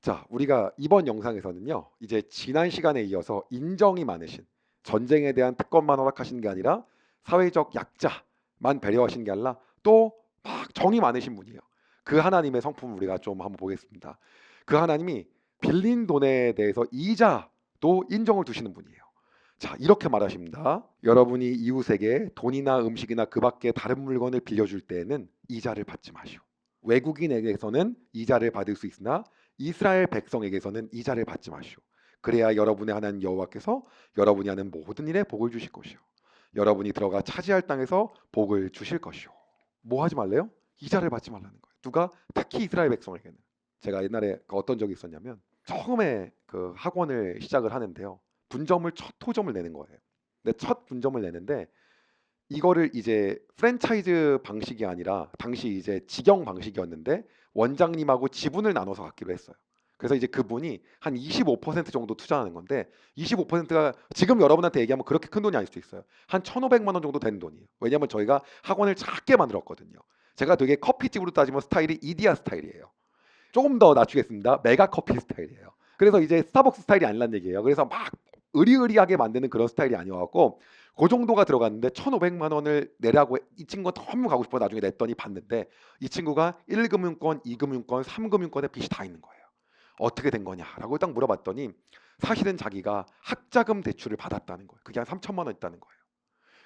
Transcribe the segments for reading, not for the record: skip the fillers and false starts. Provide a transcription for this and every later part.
자, 우리가 이번 영상에서는요, 이제 지난 시간에 이어서 인정이 많으신, 전쟁에 대한 특권만 허락하시는 게 아니라 사회적 약자만 배려하시는 게 아니라 또 막 정이 많으신 분이에요. 그 하나님의 성품을 우리가 좀 한번 보겠습니다. 그 하나님이 빌린 돈에 대해서 이자도 인정을 두시는 분이에요. 자, 이렇게 말하십니다. 여러분이 이웃에게 돈이나 음식이나 그 밖에 다른 물건을 빌려줄 때에는 이자를 받지 마시오. 외국인에게서는 이자를 받을 수 있으나 이스라엘 백성에게서는 이자를 받지 마시오. 그래야 여러분의 하나님 여호와께서 여러분이 하는 모든 일에 복을 주실 것이요, 여러분이 들어가 차지할 땅에서 복을 주실 것이요. 뭐 하지 말래요? 이자를 받지 말라는 거예요. 누가? 특히 이스라엘 백성에게는. 제가 옛날에 어떤 적이 있었냐면, 처음에 그 학원을 시작을 하는데요, 분점을 첫 호점을 내는 거예요. 근데 첫 분점을 내는데 이거를 이제 프랜차이즈 방식이 아니라 당시 이제 직영 방식이었는데 원장님하고 지분을 나눠서 갖기로 했어요. 그래서 이제 그분이 한 25% 정도 투자하는 건데, 25%가 지금 여러분한테 얘기하면 그렇게 큰 돈이 아닐 수도 있어요. 한 1,500만 원 정도 되는 돈이에요. 왜냐하면 저희가 학원을 작게 만들었거든요. 제가 되게 커피집으로 따지면 스타일이 이디야 스타일이에요. 조금 더 낮추겠습니다. 메가 커피 스타일이에요. 그래서 이제 스타벅스 스타일이 아니란 얘기예요. 그래서 막 의리의리하게 만드는 그런 스타일이 아니어갖고 그 정도가 들어갔는데 1,500만 원을 내라고 이 친구가 너무 가고 싶어 나중에 냈더니 봤는데 이 친구가 1금융권, 2금융권, 3금융권에 빚이 다 있는 거예요. 어떻게 된 거냐라고 딱 물어봤더니 사실은 자기가 학자금 대출을 받았다는 거예요. 그게 한 3천만 원 있다는 거예요.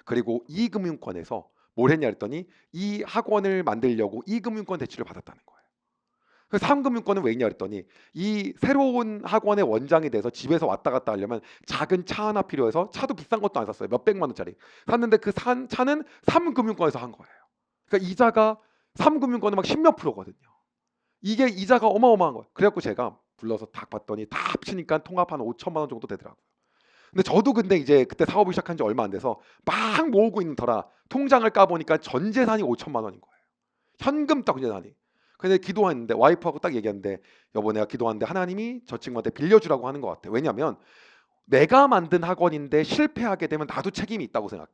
그리고 2금융권에서 뭘 했냐 했더니 이 학원을 만들려고 2금융권 대출을 받았다는 거예요. 그 3금융권은 왜 있냐 그랬더니 이 새로운 학원의 원장이 돼서 집에서 왔다 갔다 하려면 작은 차 하나 필요해서, 차도 비싼 것도 안 샀어요. 몇 백만 원짜리 샀는데 그 차는 3금융권에서 한 거예요. 그러니까 이자가 3금융권은 막 십몇 프로거든요. 이게 이자가 어마어마한 거예요. 그래갖고 제가 불러서 딱 봤더니 다 합치니까 통합 한 5천만 원 정도 되더라고요. 근데 저도 근데 이제 그때 사업을 시작한 지 얼마 안 돼서 막 모으고 있는 터라 통장을 까보니까 전 재산이 5천만 원인 거예요. 현금 딱 재산이. 근데 기도했는데 와이프하고 딱 얘기했는데, 여보 내가 기도하는데 하나님이 저 친구한테 빌려주라고 하는 것 같아. 왜냐하면 내가 만든 학원인데 실패하게 되면 나도 책임이 있다고 생각해.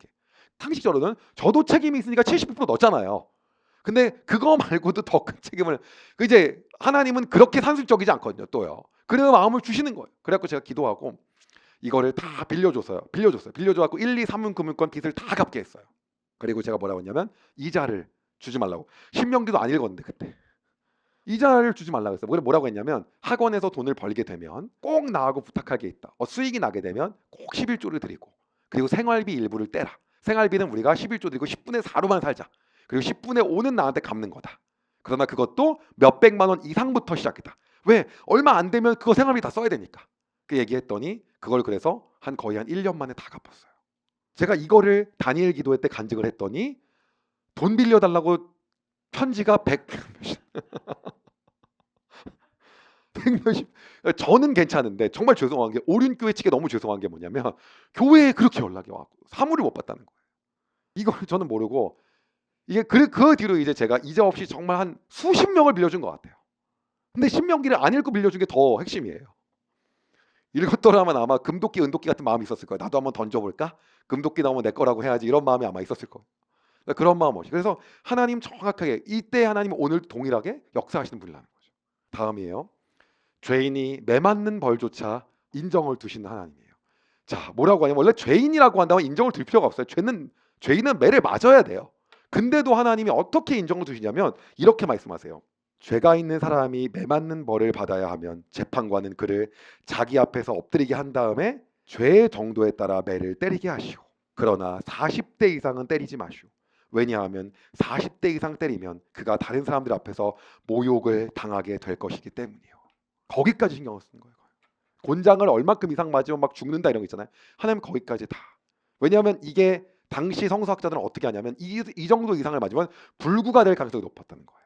상식적으로는 저도 책임이 있으니까 70% 넣었잖아요. 근데 그거 말고도 더 큰 책임을, 그 이제 하나님은 그렇게 산술적이지 않거든요. 또요. 그래서 마음을 주시는 거예요. 그래갖고 제가 기도하고 이거를 다 빌려줘갖고 1, 2, 3은 금융권 빚을 다 갚게 했어요. 그리고 제가 뭐라고 했냐면 이자를 주지 말라고. 신명기도 안 읽었는데 그때 이자를 주지 말라고 했어요. 뭐라고 했냐면 학원에서 돈을 벌게 되면 꼭 나하고 부탁할 게 있다. 수익이 나게 되면 꼭 11조를 드리고, 그리고 생활비 일부를 떼라. 생활비는 우리가 11조 드리고 10분의 4로만 살자. 그리고 10분의 5는 나한테 갚는 거다. 그러나 그것도 몇 백만 원 이상부터 시작이다. 왜? 얼마 안 되면 그거 생활비 다 써야 되니까. 그 얘기했더니 그걸 그래서 거의 한 1년 만에 다 갚았어요. 제가 이거를 다니엘 기도회 때 간증을 했더니 돈 빌려달라고 편지가 100 100몇십. 저는 괜찮은데 정말 죄송한 게, 오륜교회 측에 너무 죄송한 게 뭐냐면 교회에 그렇게 연락이 와고 사무를 못 받다는 거예요. 이걸 저는 모르고 이게 그 뒤로 이제 제가 이자 없이 정말 한 수십 명을 빌려준 것 같아요. 근데 신명기를 안 읽고 빌려준 게 더 핵심이에요. 읽었더라면 아마 금도끼 은도끼 같은 마음이 있었을 거예요. 나도 한번 던져볼까? 금도끼 나오면 내 거라고 해야지, 이런 마음이 아마 있었을 거예요. 그런 마음 없이. 그래서 하나님 정확하게 이때 하나님은 오늘 동일하게 역사하시는 분이라는 거죠. 다음이에요. 죄인이 매맞는 벌조차 인정을 두시는 하나님이에요. 자, 뭐라고 하냐면 원래 죄인이라고 한다면 인정을 둘 필요가 없어요. 죄인은 매를 맞아야 돼요. 근데도 하나님이 어떻게 인정을 두시냐면 이렇게 말씀하세요. 죄가 있는 사람이 매맞는 벌을 받아야 하면 재판관은 그를 자기 앞에서 엎드리게 한 다음에 죄의 정도에 따라 매를 때리게 하시오. 그러나 40대 이상은 때리지 마시오. 왜냐하면 40대 이상 때리면 그가 다른 사람들 앞에서 모욕을 당하게 될 것이기 때문이요. 거기까지 신경을 쓰는 거예요. 곤장을 얼마큼 이상 맞으면 막 죽는다 이런 거 있잖아요. 하나님 거기까지 다. 왜냐하면 이게 당시 성서학자들은 어떻게 하냐면 이 정도 이상을 맞으면 불구가 될 가능성이 높았다는 거예요.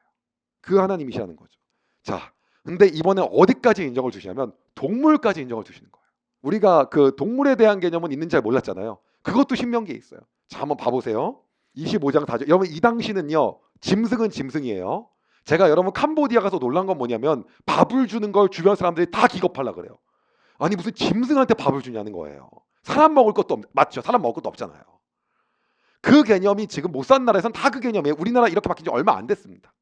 그 하나님이시라는 거죠. 자, 근데 이번에 어디까지 인정을 주시냐면 동물까지 인정을 주시는 거예요. 우리가 그 동물에 대한 개념은 있는지 잘 몰랐잖아요. 그것도 신명기에 있어요. 자, 한번 봐보세요. 25장 4절. 여러분 이 당시는요, 짐승은 짐승이에요. 제가 여러분 캄보디아 가서 놀란 건 뭐냐면 밥을 주는 걸 주변 사람들이 다 기겁하려 그래요. 아니 무슨 짐승한테 밥을 주냐는 거예요. 사람 먹을 것도 맞죠. 사람 먹을 것도 없잖아요. 그 개념이 지금 못 사는 나라에선 다 그 개념이에요. 우리나라 이렇게 바뀐 지 얼마 안 됐습니다.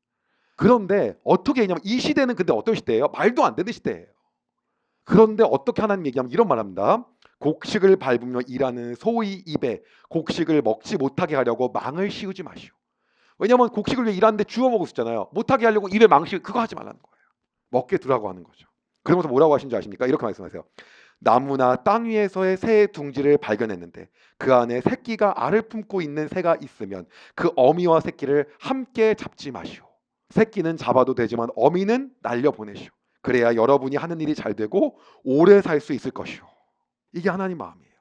그런데 어떻게 했냐면 이 시대는 근데 어떤 시대예요? 말도 안 되는 시대예요. 그런데 어떻게 하나님 얘기하면 이런 말합니다. 곡식을 밟으며 일하는 소의 입에 곡식을 먹지 못하게 하려고 망을 씌우지 마시오. 왜냐하면 곡식을 위해 일하는데 주워 먹을 수 있잖아요. 못하게 하려고 입에 망 씌우 그거 하지 말라는 거예요. 먹게 두라고 하는 거죠. 그러면서 뭐라고 하신 줄 아십니까? 이렇게 말씀하세요. 나무나 땅 위에서의 새의 둥지를 발견했는데 그 안에 새끼가 알을 품고 있는 새가 있으면 그 어미와 새끼를 함께 잡지 마시오. 새끼는 잡아도 되지만 어미는 날려보내시오. 그래야 여러분이 하는 일이 잘 되고 오래 살 수 있을 것이오. 이게 하나님 마음이에요.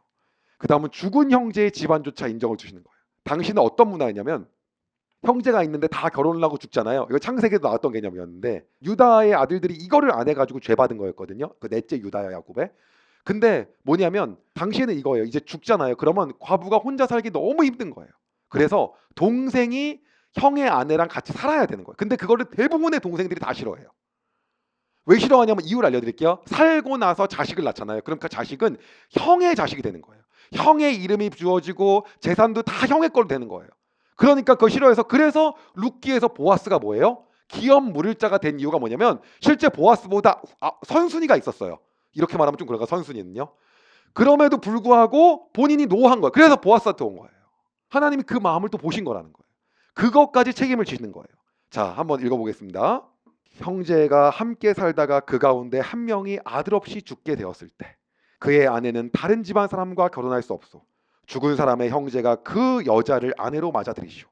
그 다음은 죽은 형제의 집안조차 인정을 주시는 거예요. 당신은 어떤 문화였냐면 형제가 있는데 다 결혼을 하고 죽잖아요. 이거 창세기에도 나왔던 개념이었는데 유다의 아들들이 이거를 안 해가지고 죄받은 거였거든요. 그 넷째 유다야 야곱의. 근데 뭐냐면 당시에는 이거예요. 이제 죽잖아요. 그러면 과부가 혼자 살기 너무 힘든 거예요. 그래서 동생이 형의 아내랑 같이 살아야 되는 거예요. 근데 그거를 대부분의 동생들이 다 싫어해요. 왜 싫어하냐면 이유를 알려드릴게요. 살고 나서 자식을 낳잖아요. 그럼 그 자식은 형의 자식이 되는 거예요. 형의 이름이 주어지고 재산도 다 형의 걸로 되는 거예요. 그러니까 그거 싫어해서 그래서 룻기에서 보아스가 뭐예요? 기업 물을 자가 된 이유가 뭐냐면 실제 보아스보다 선순위가 있었어요. 이렇게 말하면 좀 그런가 선순위는요. 그럼에도 불구하고 본인이 노한 거예요. 그래서 보아스한테 온 거예요. 하나님이 그 마음을 또 보신 거라는 거예요. 그것까지 책임을 지는 거예요. 자, 한번 읽어보겠습니다. 형제가 함께 살다가 그 가운데 한 명이 아들 없이 죽게 되었을 때 그의 아내는 다른 집안 사람과 결혼할 수 없소. 죽은 사람의 형제가 그 여자를 아내로 맞아들이시오.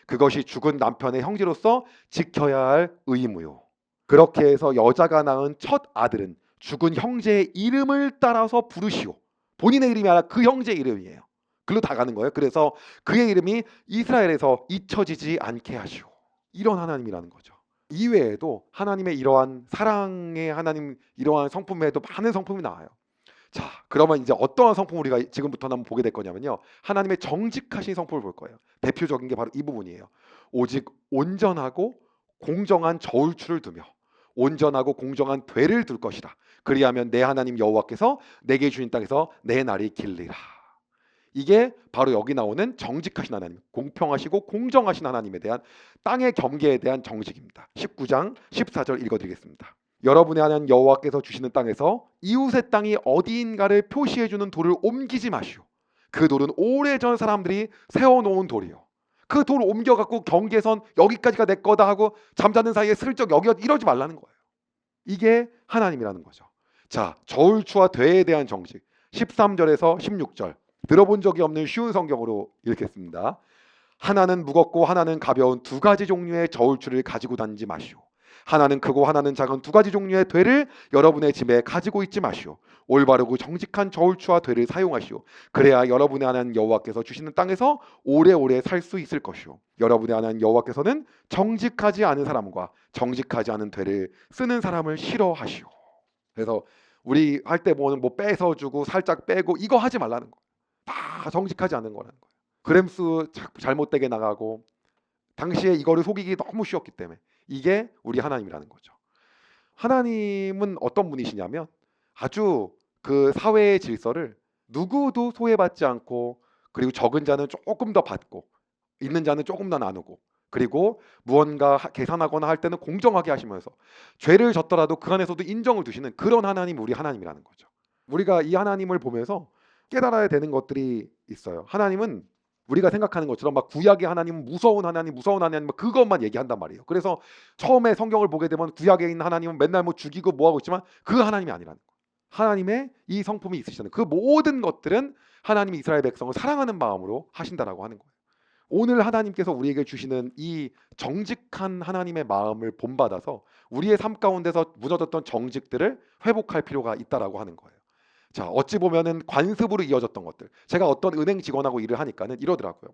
그것이 죽은 남편의 형제로서 지켜야 할 의무요. 그렇게 해서 여자가 낳은 첫 아들은 죽은 형제의 이름을 따라서 부르시오. 본인의 이름이 아니라 그 형제의 이름이에요. 글로 다 가는 거예요. 그래서 그의 이름이 이스라엘에서 잊혀지지 않게 하시오. 이런 하나님이라는 거죠. 이외에도 하나님의 이러한 사랑의 하나님 이러한 성품 외에도 많은 성품이 나와요. 자, 그러면 이제 어떠한 성품을 우리가 지금부터는 한번 보게 될 거냐면요. 하나님의 정직하신 성품을 볼 거예요. 대표적인 게 바로 이 부분이에요. 오직 온전하고 공정한 저울추를 두며 온전하고 공정한 되를 둘 것이라. 그리하면 내 하나님 여호와께서 내게 주신 땅에서 내 날이 길리라. 이게 바로 여기 나오는 정직하신 하나님, 공평하시고 공정하신 하나님에 대한 땅의 경계에 대한 정직입니다. 19장 14절 읽어드리겠습니다. 여러분의 하나님 여호와께서 주시는 땅에서 이웃의 땅이 어디인가를 표시해주는 돌을 옮기지 마시오. 그 돌은 오래전 사람들이 세워놓은 돌이요. 그 돌을 옮겨갖고 경계선 여기까지가 내 거다 하고 잠자는 사이에 슬쩍 여기 이러지 말라는 거예요. 이게 하나님이라는 거죠. 자, 저울추와 되에 대한 정직 13절에서 16절 들어본 적이 없는 쉬운 성경으로 읽겠습니다. 하나는 무겁고 하나는 가벼운 두 가지 종류의 저울추를 가지고 다니지 마시오. 하나는 크고 하나는 작은 두 가지 종류의 되를 여러분의 집에 가지고 있지 마시오. 올바르고 정직한 저울추와 되를 사용하시오. 그래야 여러분의 하나님 여호와께서 주시는 땅에서 오래오래 살 수 있을 것이오. 여러분의 하나님 여호와께서는 정직하지 않은 사람과 정직하지 않은 되를 쓰는 사람을 싫어하시오. 그래서 우리 할 때 뭐 빼서 주고 살짝 빼고 이거 하지 말라는 거예요. 다 정직하지 않은 거라는 거예요. 그램수 잘못되게 나가고 당시에 이거를 속이기 너무 쉬웠기 때문에 이게 우리 하나님이라는 거죠. 하나님은 어떤 분이시냐면 아주 그 사회의 질서를 누구도 소외받지 않고 그리고 적은 자는 조금 더 받고 있는 자는 조금 더 나누고 그리고 무언가 계산하거나 할 때는 공정하게 하시면서 죄를 졌더라도 그 안에서도 인정을 두시는 그런 하나님이 우리 하나님이라는 거죠. 우리가 이 하나님을 보면서 깨달아야 되는 것들이 있어요. 하나님은 우리가 생각하는 것처럼 막 구약의 하나님은 무서운 하나님 그것만 얘기한단 말이에요. 그래서 처음에 성경을 보게 되면 구약에 있는 하나님은 맨날 뭐 죽이고 뭐 하고 있지만 그 하나님이 아니라는 거예요. 하나님의 이 성품이 있으시잖아요. 그 모든 것들은 하나님이 이스라엘 백성을 사랑하는 마음으로 하신다라고 하는 거예요. 오늘 하나님께서 우리에게 주시는 이 정직한 하나님의 마음을 본받아서 우리의 삶 가운데서 무너졌던 정직들을 회복할 필요가 있다라고 하는 거예요. 자, 어찌 보면은 관습으로 이어졌던 것들. 제가 어떤 은행 직원하고 일을 하니까는 이러더라고요.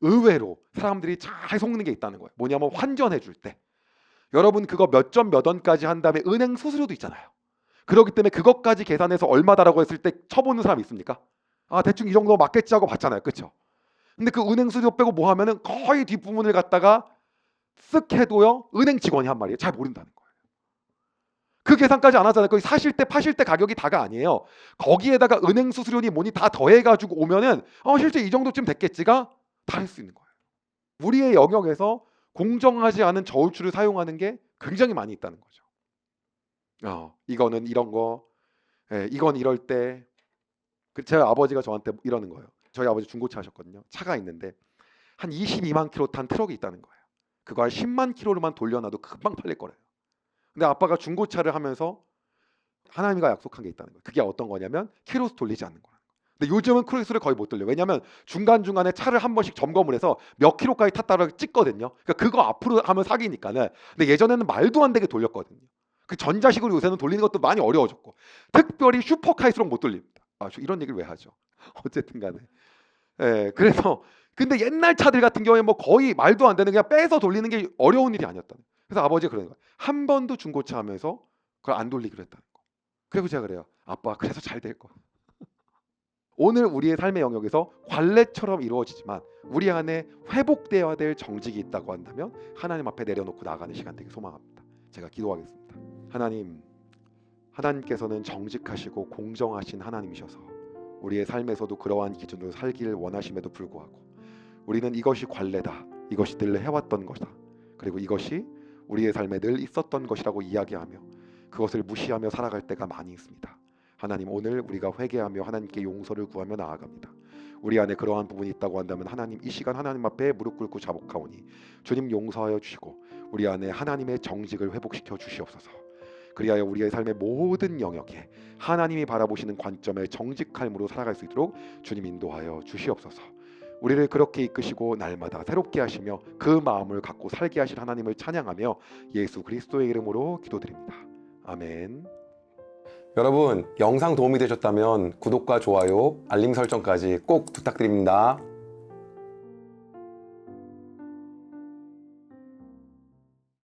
의외로 사람들이 잘 속는 게 있다는 거예요. 뭐냐면 환전해 줄 때. 여러분 그거 몇 점 몇 원까지 한 다음에 은행 수수료도 있잖아요. 그렇기 때문에 그것까지 계산해서 얼마다라고 했을 때 쳐보는 사람 있습니까? 아, 대충 이 정도 맞겠지 하고 봤잖아요. 그렇죠? 근데 그 은행 수수료 빼고 뭐 하면은 거의 뒷부분을 갖다가 쓱 해도요. 은행 직원이 한 말이에요. 잘 모른다는 거예요. 그 계산까지 안 하잖아요. 거기 사실 때 파실 때 가격이 다가 아니에요. 거기에다가 은행 수수료니 뭐니 다 더해가지고 오면은 실제 이 정도쯤 됐겠지가 다 할 수 있는 거예요. 우리의 영역에서 공정하지 않은 저울추를 사용하는 게 굉장히 많이 있다는 거죠. 이거는 이런 거, 이건 이럴 때. 제 아버지가 저한테 이러는 거예요. 저희 아버지 중고차 하셨거든요. 차가 있는데 한 22만 킬로 탄 트럭이 있다는 거예요. 그거 한 10만 킬로로만 돌려놔도 금방 팔릴 거래요. 근데 아빠가 중고차를 하면서 하나님과 약속한 게 있다는 거예요. 그게 어떤 거냐면 키로수 돌리지 않는 거예요. 근데 요즘은 키로수를 거의 못 돌려요. 왜냐하면 중간중간에 차를 한 번씩 점검을 해서 몇 킬로까지 탔다고 찍거든요. 그러니까 그거 앞으로 하면 사기니까는. 근데 예전에는 말도 안 되게 돌렸거든요. 그 전자식으로 요새는 돌리는 것도 많이 어려워졌고, 특별히 슈퍼카일수록 못 돌립니다. 이런 얘기를 왜 하죠? 어쨌든 간에. 그래서 근데 옛날 차들 같은 경우에 뭐 거의 말도 안 되는, 그냥 빼서 돌리는 게 어려운 일이 아니었다. 그래서 아버지가 그러는 거예요. 한 번도 중고차 하면서 그걸 안 돌리기로 했다는 거. 그리고 제가 그래요. 아빠, 그래서 잘 될 거야. 오늘 우리의 삶의 영역에서 관례처럼 이루어지지만 우리 안에 회복되어야 될 정직이 있다고 한다면 하나님 앞에 내려놓고 나아가는 시간 되길 소망합니다. 제가 기도하겠습니다. 하나님께서는 정직하시고 공정하신 하나님이셔서 우리의 삶에서도 그러한 기준으로 살기를 원하심에도 불구하고 우리는 이것이 관례다, 이것이 늘 해왔던 것이다, 그리고 이것이 우리의 삶에 늘 있었던 것이라고 이야기하며 그것을 무시하며 살아갈 때가 많이 있습니다. 하나님, 오늘 우리가 회개하며 하나님께 용서를 구하며 나아갑니다. 우리 안에 그러한 부분이 있다고 한다면 하나님, 이 시간 하나님 앞에 무릎 꿇고 자복하오니 주님 용서하여 주시고 우리 안에 하나님의 정직을 회복시켜 주시옵소서. 그리하여 우리의 삶의 모든 영역에 하나님이 바라보시는 관점의 정직함으로 살아갈 수 있도록 주님 인도하여 주시옵소서. 우리를 그렇게 이끄시고 날마다 새롭게 하시며 그 마음을 갖고 살게 하실 하나님을 찬양하며 예수 그리스도의 이름으로 기도드립니다. 아멘. 여러분, 영상 도움이 되셨다면 구독과 좋아요, 알림 설정까지 꼭 부탁드립니다.